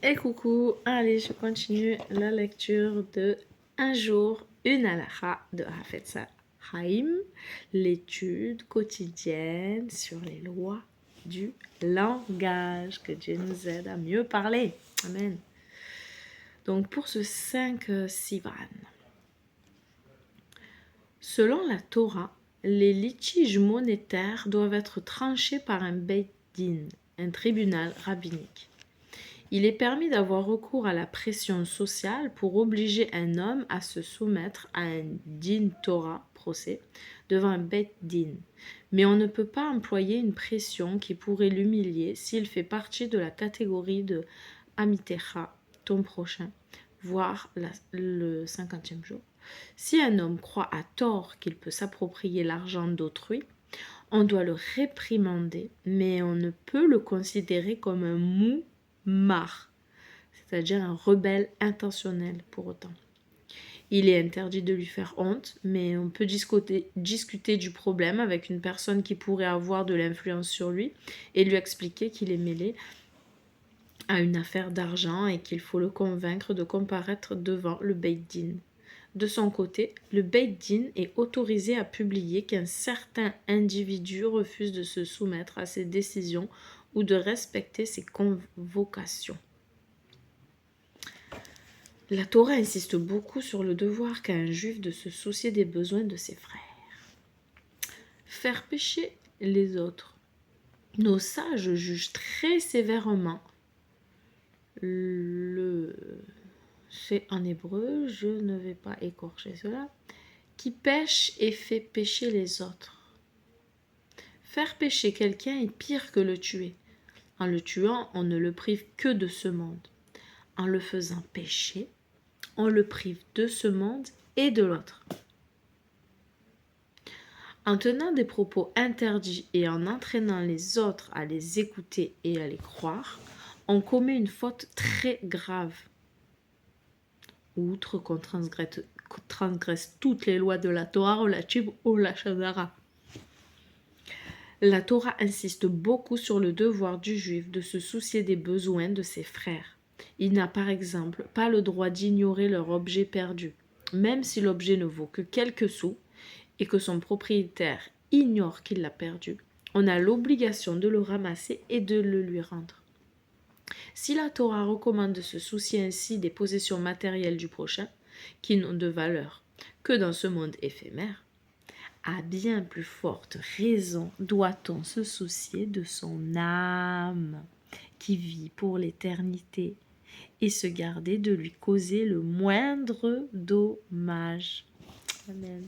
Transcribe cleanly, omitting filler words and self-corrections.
Et coucou, allez, je continue la lecture de Un jour, une halakha de Hafetz Haïm, l'étude quotidienne sur les lois du langage. Que Dieu nous aide à mieux parler. Amen. Donc pour ce 5 Sivan, selon la Torah, les litiges monétaires doivent être tranchés par un Beit Din, un tribunal rabbinique. Il est permis d'avoir recours à la pression sociale pour obliger un homme à se soumettre à un din Torah, procès, devant un Beit Din. Mais on ne peut pas employer une pression qui pourrait l'humilier s'il fait partie de la catégorie de Amitecha, ton prochain, voire le 50e jour. Si un homme croit à tort qu'il peut s'approprier l'argent d'autrui, on doit le réprimander, mais on ne peut le considérer comme un moumar, c'est-à-dire un rebelle intentionnel pour autant. Il est interdit de lui faire honte, mais on peut discuter du problème avec une personne qui pourrait avoir de l'influence sur lui et lui expliquer qu'il est mêlé à une affaire d'argent et qu'il faut le convaincre de comparaître devant le Beit Din. De son côté, le Beit Din est autorisé à publier qu'un certain individu refuse de se soumettre à ses décisions ou de respecter ses convocations. La Torah insiste beaucoup sur le devoir qu'a un juif de se soucier des besoins de ses frères. Faire pécher les autres. Nos sages jugent très sévèrement c'est en hébreu, je ne vais pas écorcher cela, qui pêche et fait pécher les autres. Faire pécher quelqu'un est pire que le tuer. En le tuant, on ne le prive que de ce monde. En le faisant pécher, on le prive de ce monde et de l'autre. En tenant des propos interdits et en entraînant les autres à les écouter et à les croire, on commet une faute très grave. Outre qu'on transgresse toutes les lois de la Torah relatives au lachon hara. La Torah insiste beaucoup sur le devoir du juif de se soucier des besoins de ses frères. Il n'a par exemple pas le droit d'ignorer leur objet perdu, même si l'objet ne vaut que quelques sous et que son propriétaire ignore qu'il l'a perdu. On a l'obligation de le ramasser et de le lui rendre. Si la Torah recommande de se soucier ainsi des possessions matérielles du prochain, qui n'ont de valeur que dans ce monde éphémère, à bien plus forte raison doit-on se soucier de son âme, qui vit pour l'éternité, et se garder de lui causer le moindre dommage. Amen.